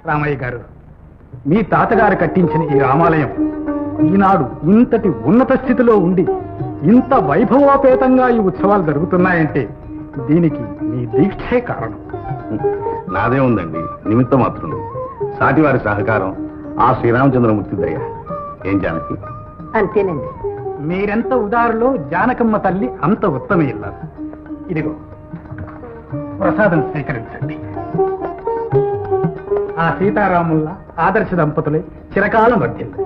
రామయ్య గారు, మీ తాతగారు కట్టించిన ఈ రామాలయం ఈనాడు ఇంతటి ఉన్నత స్థితిలో ఉండి ఇంత వైభవోపేతంగా ఈ ఉత్సవాలు జరుగుతున్నాయంటే దీనికి మీ దీక్షే కారణం. నాదే ఉందండి, నిమిత్త మాత్రం. సాటివారి సహకారం, ఆ శ్రీరామచంద్రమూర్తి దయ. ఏం జానకి? అంతేనండి. మీరెంత ఉదారులో జానకమ్మ తల్లి అంత ఉత్తమ ఇల్లారు. ఇదిగో ప్రసాదం స్వీకరించండి. ఆ సీతారాముల ఆదర్శ దంపతులే చిరకాలం వర్ధిల్లు.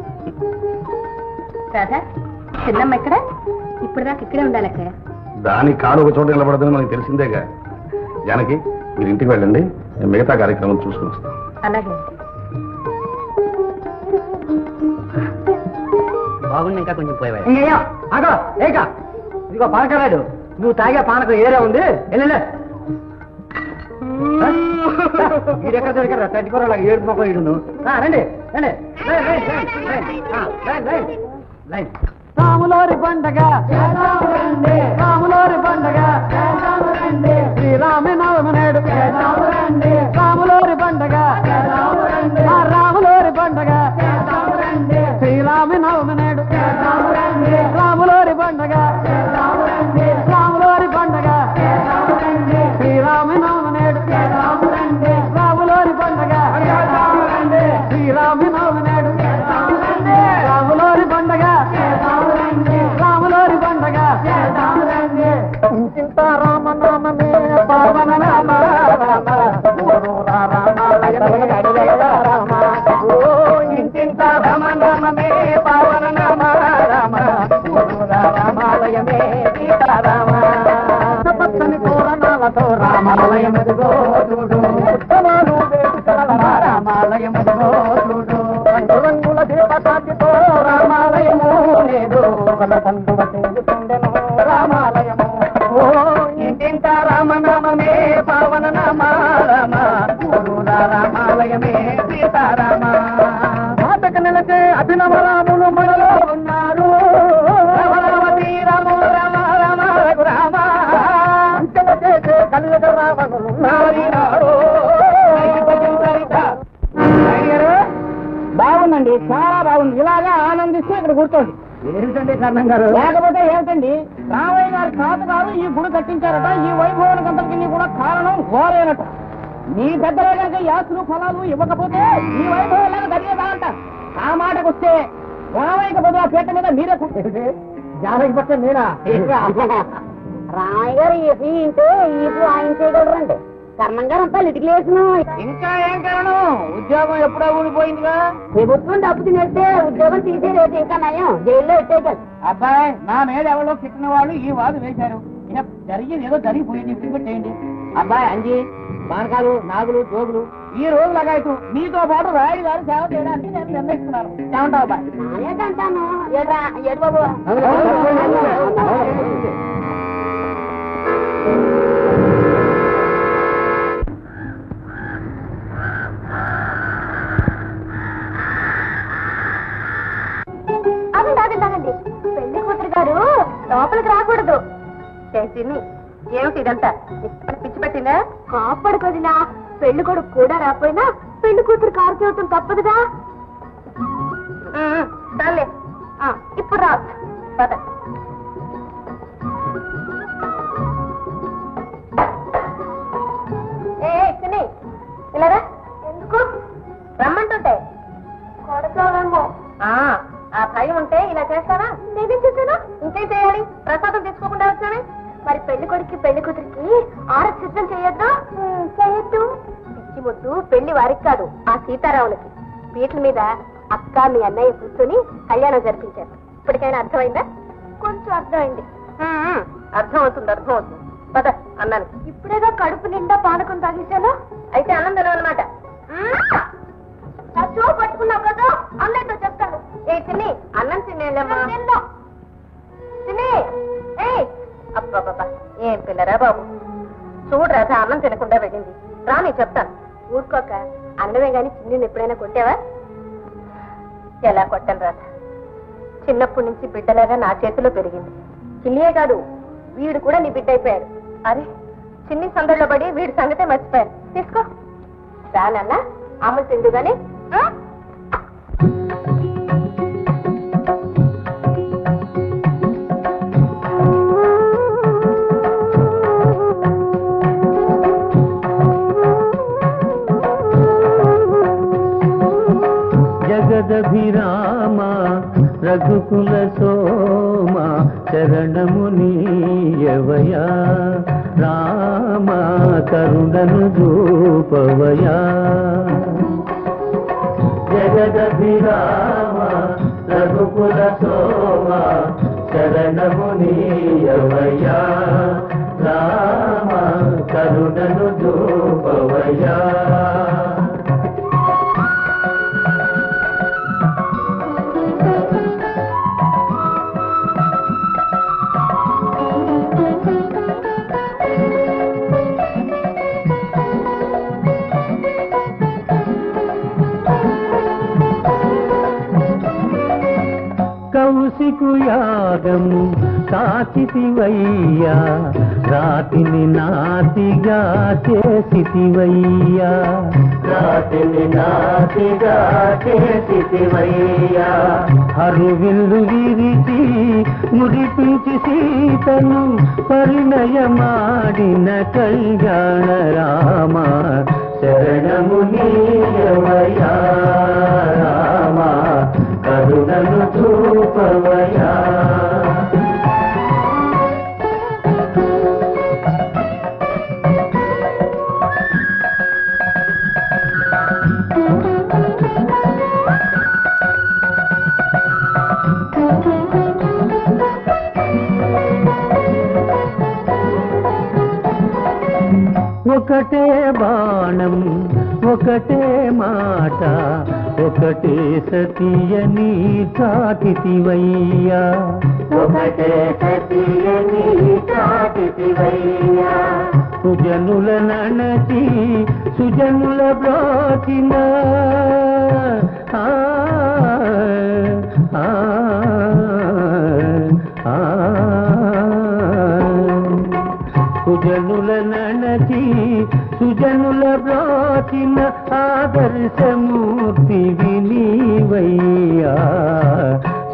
రాధా, చిన్నమ్మ ఎక్కడ? ఇప్పుడు దాకా ఇక్కడే ఉండాలి అక్కయ్య. దాని కాలు ఒక చోట నిలబడదని మనకు తెలిసిందేగా. జానకి, మీరు ఇంటికి వెళ్ళండి, మిగతా కార్యక్రమం చూసుకుని వస్తాం. అలాగే. బాగుంది, ఇంకా కొంచెం పోయేవా? ఇదిగో పానకరాడు, నువ్వు తాగే పానకం ఏరే ఉంది. వీడెక్కడ దొరికారా? తగ్గిపోరాలాగా ఏడు మొక్క ఇడును. రండి రండి. రాములోరి పండగ, రాములోరి పండగ, శ్రీరామ నవమి నేడు. రాములోరి పండగ, రాములోరి పండగ, శ్రీరామ నవమి నేడు. రాములోరి పండగ, రాములోరి పండగ, శ్రీరామ నవమి నేడు. రాములోరి పండగ, శ్రీరామ నవమి నేడు. రాములోరి పండగ, రాములోరి పండగ. రామ నామమే పావన నామ, ఇంటింత రామ నామమే పావన నామ, రామాలయమే సీతారామ. పచ్చని తోరణాలతో రామాలయం ఎదుగో చూడు, రామాలయం ఎదుగో చూడు. రంగు రంగుల దీపకాంతితో రామాలయము లేదు, రామాలయము. ఇంటింత రామనామమే పావన నామ, రామ రామాలయమే సీతారామ. మాటకు నిలచే అభినవ రాములు మనలో ఉన్నారు. రామ రామ రామ రామ అంచెల చేసే కలియుగ రావణులు ఉన్నారు. బాగుందండి, చాలా బాగుంది. ఇలాగా ఆనందిస్తూ ఇక్కడ కూర్చోండి. ఏమిటండి కర్ణం గారు? లేకపోతే ఏమిటండి, రామయ్య గారి తాతగారు ఈ గుడి కట్టించారట. ఈ వైభవానికంతటికి కూడా కారణం ఘోరైనట్టు. మీ పెద్దలే కనుక యాసులు ఫలాలు ఇవ్వకపోతే ఈ వైభవం జరిగేదా అంట. ఆ మాటకు వస్తే రామయ్యకి బదులు ఆ పీట మీద మీరే కూర్చోండి. జానకి పక్క నేనా? రామయ్య గారు ఈపు ఆయన చేయగలరండి. కర్ణం గారు అంతా లిటికేషన్. ఇంకా ఏం కారణం? ఉద్యోగం ఎప్పుడో ఊడిపోయిందిగా. ప్రభుత్వం డబ్బు తినేస్తే ఉద్యోగం తీసేది ఇంకా నయం, జైల్లో పెట్టేశారు. అబ్బాయి, నా మీద ఎవరో కిట్టిన వాళ్ళు ఈ వాదు వేశారు. ఇక జరిగేది ఏదో జరిగిపోయింది, ఇప్పుడు చేయండి. అబ్బాయి అంజీ, పానకాలు, నాగులు, జోగులు ఈ రోజు లగాయతు మీతో పాటు రాయుడు గారు సేవ చేయడానికి నేను నిర్ణయిస్తున్నాను. ఏమంటావు అబ్బాయి? ఏంటంటాను ఏడు బాబు. అదండి పెళ్లి కూతురు గారు లోపలికి రాకూడదు. ఏమిటి ఇదంతా? పిచ్చి పెట్టిందా? కాపాడుకోదినా. పెళ్లి కొడుకు కూడా రాపోయినా పెళ్లి కూతురు కారు చేయటం తప్పదుగా. సర్లే, ఇప్పుడు రా. ఇలారా. ఎందుకు రమ్మంటుంటే? కొడతావేమో. ఆ భయం ఉంటే ఇలా చేస్తానా? నేనేం చేశాను? ఇంకేం చేయాలి? ప్రసాదం తీసుకోకుండా వచ్చానే. మరి పెళ్లి కొడుకు పెళ్లి కూతురికి ఆరతి సిద్ధం చేయొద్దు. చేయొద్దు. పిచ్చి ముద్దు పెళ్లి వారికి కాదు, ఆ సీతారాములకి. పీటల మీద అక్క అక్క మీ అన్నయ్య కూర్చొని కళ్యాణం జరిపించారు. ఇప్పటికైనా అర్థమైందా? కొంచెం అర్థమైంది. అర్థం అవుతుంది. పద అన్నాను. ఇప్పుడేగా కడుపు నిండా పానకం తాగేశాను. అయితే అన్నం తినవన్నమాట. చూ పట్టుకున్నావు కదా, అన్నయ్యతో చెప్తాను. ఏ తిని అన్నం తినేమ్మా. తిని అబ్బా ఏం పిల్లరా బాబు. చూడు రాధ అన్నం తినకుండా వెళ్ళింది. రా నేను చెప్తాను. ఊరుకోక. అన్నమే గాని చిన్నిని ఎప్పుడైనా కొట్టావా? ఎలా కొట్టాను రాధ? చిన్నప్పటి నుంచి బిడ్డలాగా నా చేతిలో పెరిగింది. చిన్నియే కాదు, వీడు కూడా నీ బిడ్డ అయిపోయాడు. అరే చిన్ని సందడిలో పడి వీడి సంగతే మర్చిపోయాను. తీసుకో రానన్నా. అమ్మ తిండు గాని. జగదభిరామ రఘుకుల సోమ శరణము నీయవయా రామ కరుణను చూపవయా. జగదభిరామ రఘుకుల సోమ శరణము నీయవయా రామ కరుణను చూపవయా. కౌశికు యాగము సాచితివయ్యా రాతిని నాతిగా చేసితివయ్యా. రాతిని నాతిగా చేసితివయ్యా. హరువిల్లు విరిచి మురిపించి సీతను పరిణయమాడిన కళ్యాణ రామ శరణము నీయవయా రామ కరుణను చూపవయా. ఒకటే బాణం ఒకటే మాట ఒకటే సతియని చాటితివయ్యా. ఒకటే సతియని చాటితివయ్యా. సుజనుల నణచి సుజనుల బ్రోచిన సుజనుల నణచి సుజనుల బ్రోచిన ఆదర్శమూర్తి వినీవయ్యా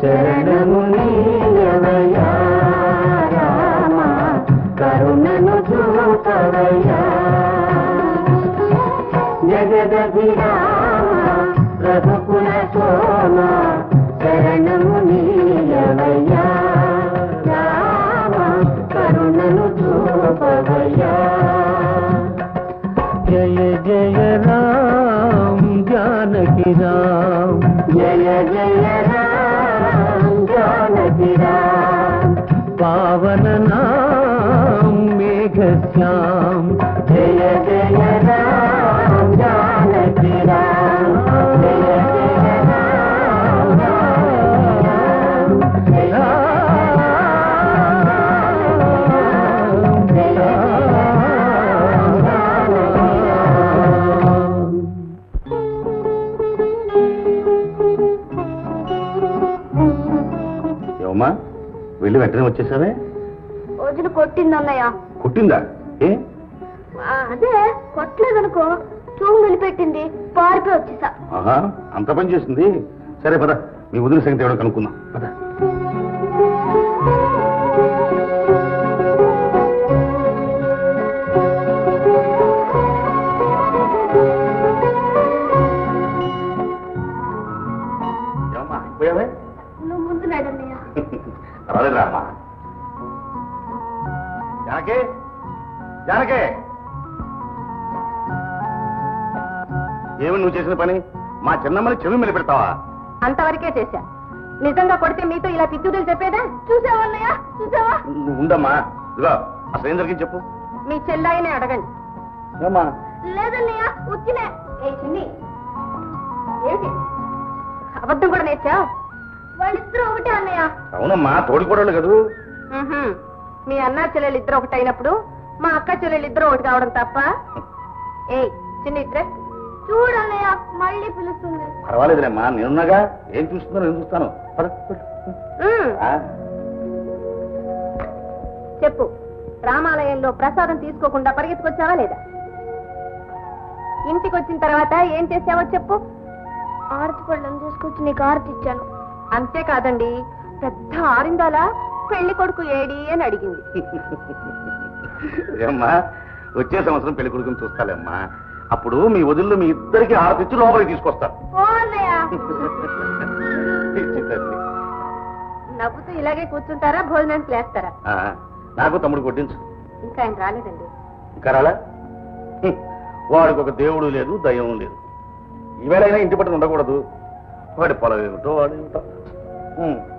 శరణము నీయవయా రామ కరుణను చూపవయ్యా. జగదభిరామ రఘుకుల సోమ శరణము నీయవయా రామ కరుణను చూపవయ్యా. జయ జయ రామ జానకి రామ జయ జయ రామ జానకి రామ పావన నామ మేఘశ్యామ జయ జయ రామ జానకి రామ జయ జయ రామ ఏమమ్మా వెళ్ళి వెంటనే వచ్చేసావే? రోజులు కొట్టిందన్నయ్య. కుట్టిందా? ఏ అదే కొట్టలేదనుకో, చూపు నిలిపెట్టింది, పారిపోయి వచ్చేసా. ఆహా అంత పని చేసింది. సరే పద, మీ వదిన సంగతి ఎవడో కనుక్కుందాం పద. ఏమమ్మా అయిపోయావే? నువ్వు ముందు నడన్నయ్య. రాలేదురా అమ్మా. జానకి జానకి ఏమి నువ్వు చేసిన పని? మా చిన్నమ్మని చెవి మీద పెడతావా? అంతవరకే చేశా. నిజంగా కొడితే మీతో ఇలా పిచ్చుదలు చెప్పేదా? చూసావన్నయ్య, చూసావా? నువ్వు ఉండమ్మా. ఇదిగో అసలు ఏం జరిగింది చెప్పు. మీ చెల్లాయినే అడగండి. లేదన్నయ్య, ఉచ్చినే. ఏ చిన్ని, ఏమిటి అబద్ధం కూడా నేర్చావు? వాళ్ళిద్దరూ ఒకటే అన్నయ్య. అవునమ్మా, తోడికోడళ్ళు కదూ. మీ అన్న చెల్లెలు ఇద్దరు ఒకటైనప్పుడు మా అక్క చెల్లెలు ఇద్దరు ఒకటి కావడం తప్ప. ఏ చిన్ని డ్రెస్ చూడన్నయ్య, మళ్ళీ పిలుస్తుంది. పర్వాలేదులేమ్మా, నేనున్నాగా. ఏం చూస్తుందో నేను చూస్తాను. చెప్పు, రామాలయంలో ప్రసాదం తీసుకోకుండా పరిగెత్తుకొచ్చావా లేదా? ఇంటికి వచ్చిన తర్వాత ఏం చేసావో చెప్పు. ఆరతి పళ్ళని తీసుకొచ్చి నీకు ఆరతి ఇచ్చాను. అంతేకాదండి, పెద్ద ఆరిందాలా పెళ్లి కొడుకు ఏడి అని అడిగింది. ఏమ్మా, వచ్చే సంవత్సరం పెళ్లి కొడుకుని చూస్తాలేమ్మా. అప్పుడు మీ వదిళ్ళు మీ ఇద్దరికి ఆరతిచ్చి లోపలికి తీసుకొస్తారు. నవ్వుతూ ఇలాగే కూర్చుంటారా, భోజనానికి లేస్తారా? నాకు తమ్ముడు కొట్టించు. ఇంకా ఆయన రాలేదండి. ఇంకా రాలా? వాడికి ఒక దేవుడు లేదు, దయ్యం లేదు. ఈవేళైనా ఇంటి పట్టున ఉండకూడదు. వాడి పొలం ఏమిటో వాడు ఏమిటో.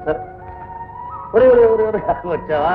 సరే, వచ్చావా?